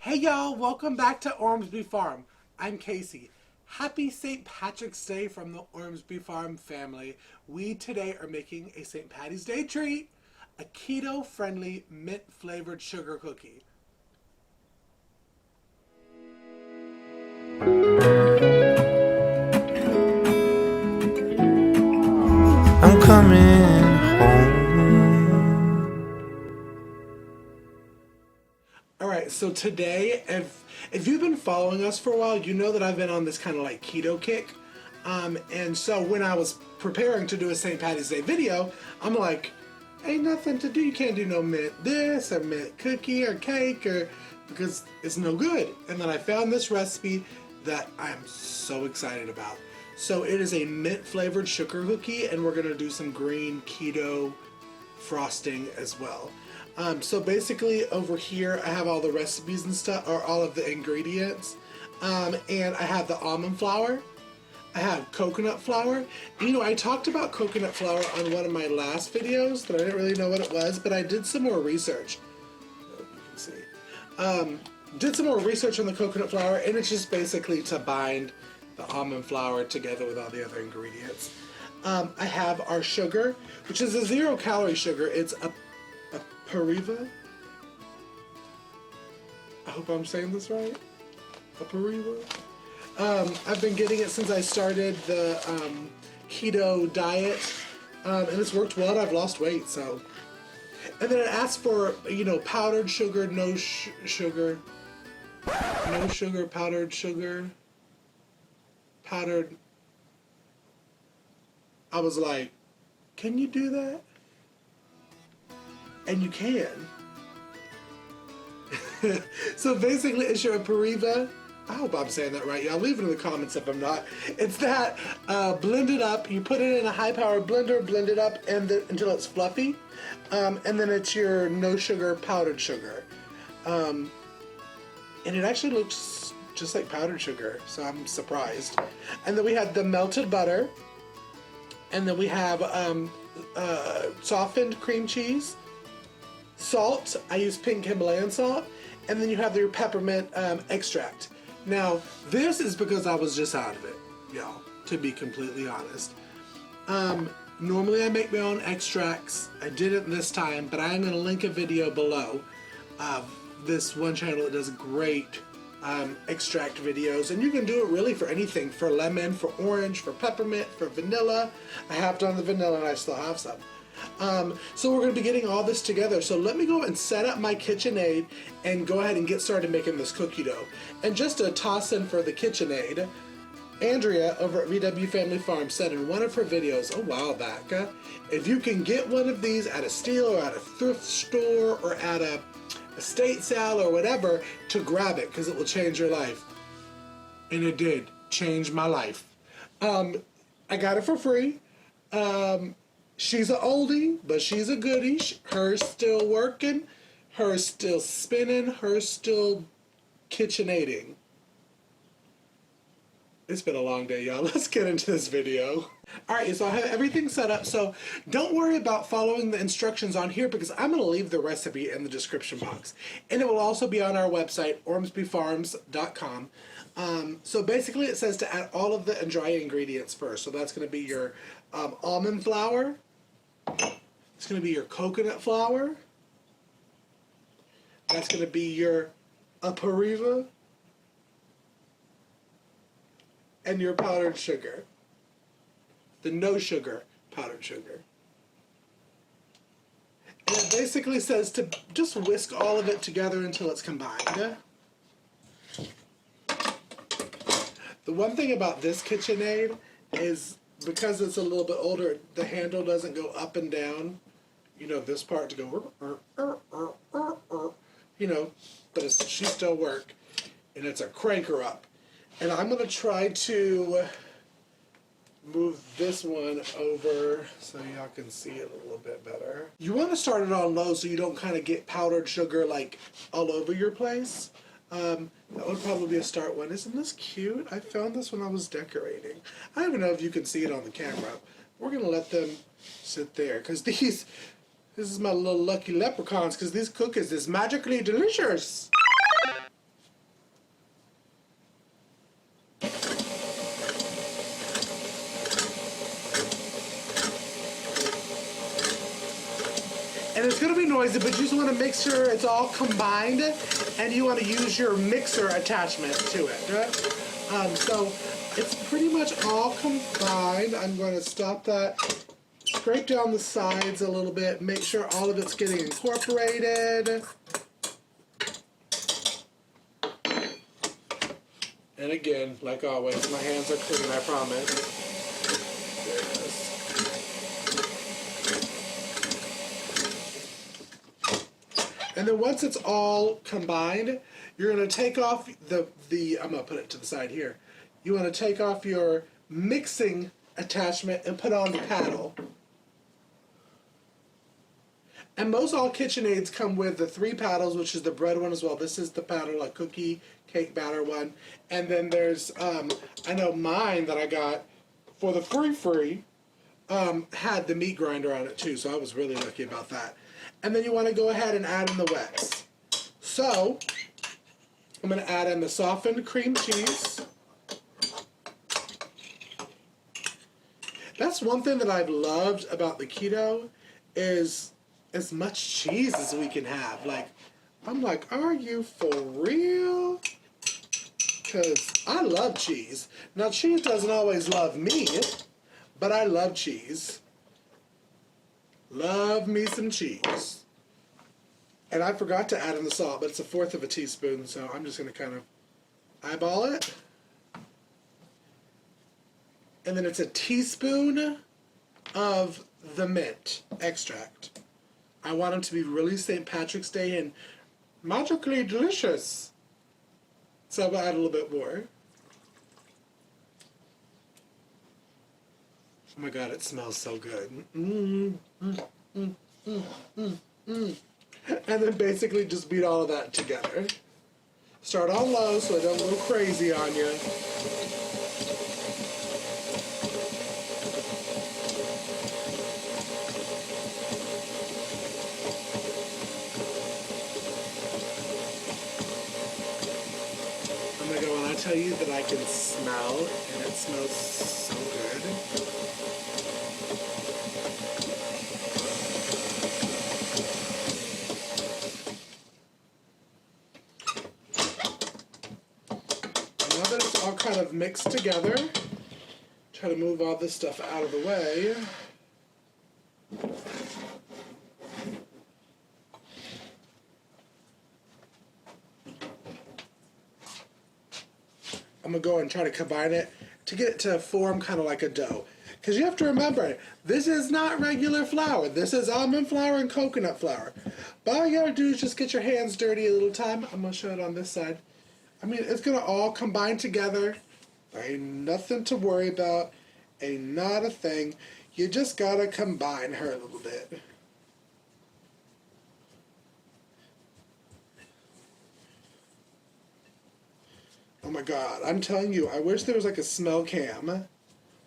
Hey y'all, welcome back to Ormsby Farm. I'm Casey. Happy St. Patrick's Day from the Ormsby Farm family. We today are making a St. Patty's Day treat, a keto-friendly mint-flavored sugar cookie. I'm coming home. Alright, so today, if you've been following us for a while, you know that I've been on this kind of like keto kick. And so when I was preparing to do a St. Patty's Day video, I'm like, ain't nothing to do. You can't do no mint this or mint cookie or cake or because it's no good. And then I found this recipe that I'm so excited about. So it is a mint flavored sugar cookie, and we're gonna do some green keto frosting as well. So basically over here I have all the recipes and stuff, or all of the ingredients. And I have the almond flour. I have coconut flour. You know, I talked about coconut flour on one of my last videos, but I didn't really know what it was, but I did some more research. I hope you can see. Did some more research on the coconut flour, and it's just basically to bind the almond flour together with all the other ingredients. I have our sugar, which is a 0-calorie sugar. It's a Pariva. I hope I'm saying this right. A Pariva. I've been getting it since I started the keto diet, and it's worked well, and I've lost weight, so. And then it asks for, you know, powdered sugar, no sugar, powdered sugar, powdered. I was like, can you do that? And you can. So basically, it's your Pariva. I hope I'm saying that right, y'all. Leave it in the comments if I'm not. It's that blended up. You put it in a high-powered blender, blend it up until it's fluffy, and then it's your no sugar powdered sugar, and it actually looks just like powdered sugar. So I'm surprised. And then we have the melted butter, and then we have softened cream cheese. Salt, I use pink Himalayan salt, and then you have your peppermint extract. Now, this is because I was just out of it, y'all, to be completely honest. Normally I make my own extracts. I didn't this time, but I am going to link a video below of this one channel that does great extract videos, and you can do it really for anything, for lemon, for orange, for peppermint, for vanilla. I have done the vanilla and I still have some. So we're going to be getting all this together. So let me go and set up my KitchenAid and go ahead and get started making this cookie dough. And just to toss in for the KitchenAid, Andrea over at VW Family Farm said in one of her videos a while back, if you can get one of these at a Steel or at a thrift store or at a estate sale or whatever, to grab it because it will change your life. And it did change my life. I got it for free. She's an oldie, but she's a goodie. Hers still working, hers still spinning, hers still KitchenAiding. It's been a long day, y'all. Let's get into this video. Alright, so I have everything set up, so don't worry about following the instructions on here because I'm going to leave the recipe in the description box. And it will also be on our website, ormsbyfarms.com. So basically it says to add all of the dry ingredients first. So that's going to be your almond flour. It's going to be your coconut flour. That's going to be your Pariva. And your powdered sugar. The no sugar powdered sugar. And it basically says to just whisk all of it together until it's combined. The one thing about this KitchenAid is because it's a little bit older, the handle doesn't go up and down. You know, this part to go, you know, but she still work. And it's a cranker up. And I'm going to try to move this one over so y'all can see it a little bit better. You want to start it on low so you don't kind of get powdered sugar like all over your place. That would probably be a start one. Isn't this cute? I found this when I was decorating. I don't even know if you can see it on the camera. We're going to let them sit there because this is my little lucky leprechauns because these cookies is magically delicious. noisy, but you just want to make sure it's all combined, and you want to use your mixer attachment to it. Right? So it's pretty much all combined. I'm going to stop that, scrape down the sides a little bit, make sure all of it's getting incorporated. And again, like always, my hands are clean, I promise. There it is. And then once it's all combined, you're going to take off the I'm going to put it to the side here. You want to take off your mixing attachment and put on the paddle. And most all KitchenAids come with the 3 paddles, which is the bread one as well. This is the paddle, a cookie cake batter one. And then there's, I know mine that I got for the free, had the meat grinder on it too, so I was really lucky about that. And then you want to go ahead and add in the wets. So, I'm going to add in the softened cream cheese. That's one thing that I've loved about the keto is as much cheese as we can have. Like, I'm like, are you for real? Because I love cheese. Now, cheese doesn't always love me, but I love cheese. Love me some cheese. And I forgot to add in the salt, but it's 1/4 of a teaspoon, so I'm just going to kind of eyeball it. And then it's a teaspoon of the mint extract. I want them to be really St. Patrick's Day and magically delicious. So I'll add a little bit more. Oh my God, it smells so good. And then basically just beat all of that together. Start on low so it don't go crazy on you. Oh my God, when I tell you that I can smell, and it smells so good. Now that it's all kind of mixed together, try to move all this stuff out of the way. I'm going to go and try to combine it to get it to form kind of like a dough. Because you have to remember, this is not regular flour. This is almond flour and coconut flour. But all you got to do is just get your hands dirty a little time. I'm going to show it on this side. I mean, it's going to all combine together. There ain't nothing to worry about. Ain't not a thing. You just got to combine her a little bit. Oh my God, I'm telling you, I wish there was like a smell cam,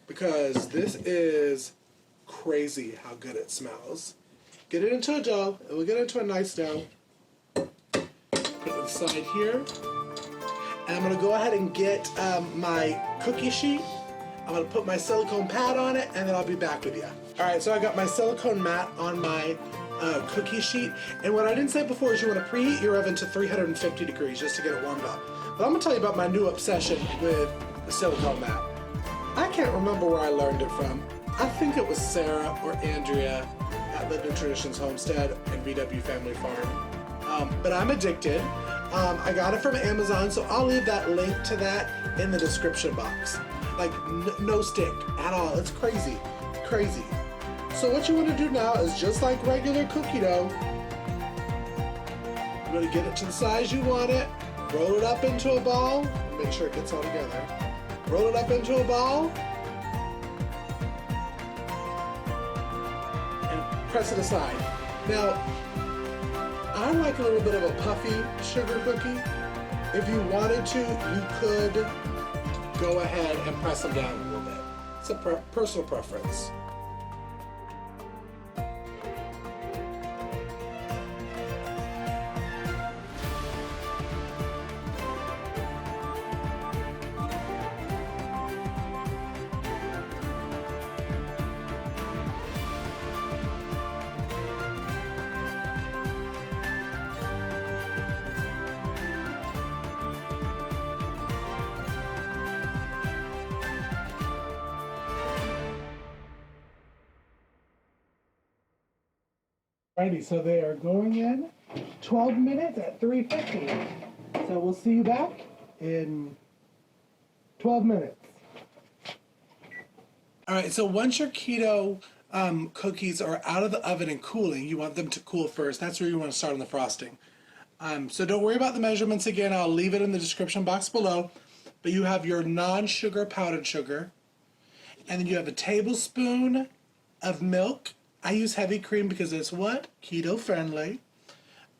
because this is crazy how good it smells. Get it into a dough, and we'll get it into a nice dough. Put it on the side here. And I'm going to go ahead and get my cookie sheet. I'm going to put my silicone pad on it, and then I'll be back with you. Alright, so I got my silicone mat on my cookie sheet. And what I didn't say before is you want to preheat your oven to 350 degrees just to get it warmed up. But I'm going to tell you about my new obsession with the silicone mat. I can't remember where I learned it from. I think it was Sarah or Andrea at Living Traditions Homestead and VW Family Farm. But I'm addicted. I got it from Amazon, so I'll leave that link to that in the description box. Like, no stick at all. It's crazy. Crazy. So what you want to do now is just like regular cookie dough. You're going to get it to the size you want it. Roll it up into a ball. Make sure it gets all together. Roll it up into a ball. And press it aside. Now, I like a little bit of a puffy sugar cookie. If you wanted to, you could go ahead and press them down a little bit. It's a personal preference. Alrighty, so they are going in 12 minutes at 350. So we'll see you back in 12 minutes. Alright, so once your keto cookies are out of the oven and cooling, you want them to cool first. That's where you want to start on the frosting. So don't worry about the measurements again. I'll leave it in the description box below. But you have your non-sugar powdered sugar. And then you have a tablespoon of milk. I use heavy cream because it's what? Keto friendly.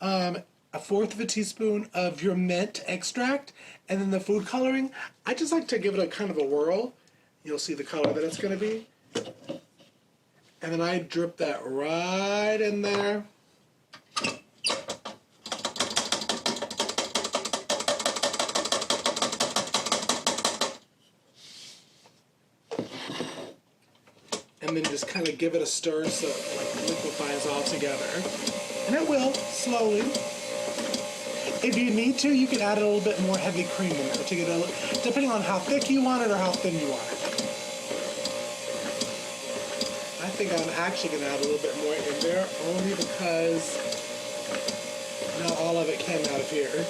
A fourth of a teaspoon of your mint extract. And then the food coloring. I just like to give it a kind of a whirl. You'll see the color that it's going to be. And then I drip that right in there. And then just kind of give it a stir so it like liquefies all together. And it will, slowly. If you need to, you can add a little bit more heavy cream in there to get a, depending on how thick you want it or how thin you want it. I think I'm actually going to add a little bit more in there, only because not all of it came out of here.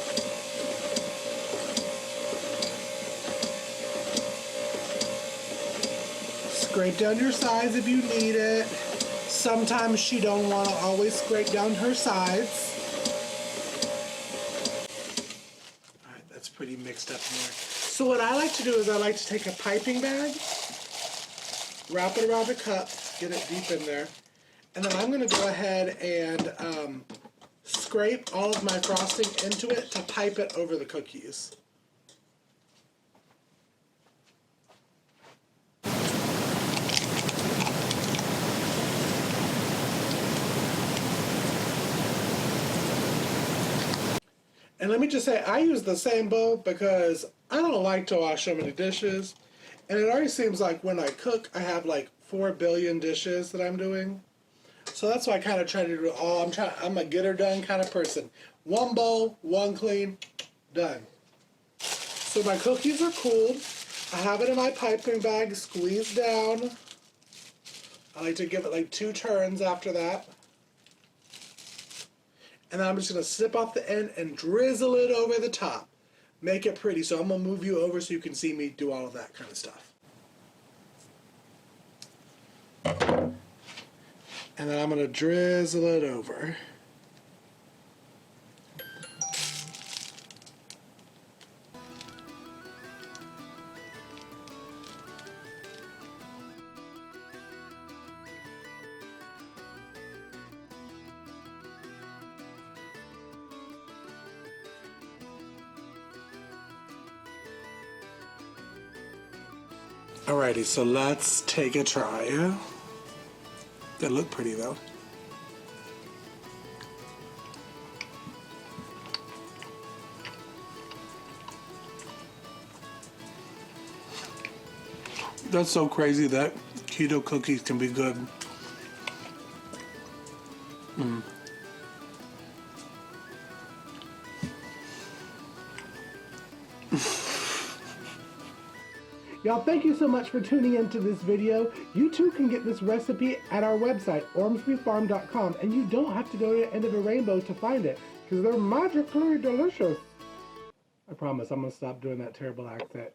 Scrape down your sides if you need it. Sometimes she don't want to always scrape down her sides. Alright, that's pretty mixed up in there. So what I like to do is I like to take a piping bag, wrap it around the cup, get it deep in there, and then I'm going to go ahead and scrape all of my frosting into it to pipe it over the cookies. And let me just say, I use the same bowl because I don't like to wash so many dishes. And it already seems like when I cook, I have like 4 billion dishes that I'm doing. So that's why I kind of try to do it all. I'm a get her done kind of person. One bowl, one clean, done. So my cookies are cooled. I have it in my piping bag, squeezed down. I like to give it like 2 turns after that. And then I'm just going to snip off the end and drizzle it over the top. Make it pretty. So I'm going to move you over so you can see me do all of that kind of stuff. And then I'm going to drizzle it over. Alrighty, so let's take a try. They look pretty though. That's so crazy that keto cookies can be good. Y'all, thank you so much for tuning into this video. You too can get this recipe at our website, ormsbyfarm.com, and you don't have to go to the end of a rainbow to find it, because they're magically delicious. I promise I'm going to stop doing that terrible accent.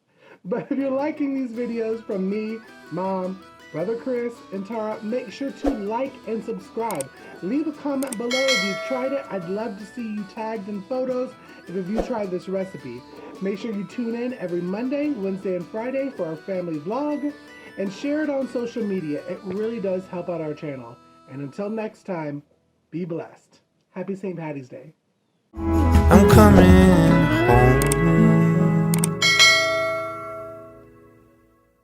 But if you're liking these videos from me, Mom, Brother Chris, and Tara, make sure to like and subscribe. Leave a comment below if you've tried it. I'd love to see you tagged in photos if you tried this recipe. Make sure you tune in every Monday, Wednesday, and Friday for our family vlog, and share it on social media. It really does help out our channel. And until next time, be blessed. Happy St. Patty's Day. I'm coming home.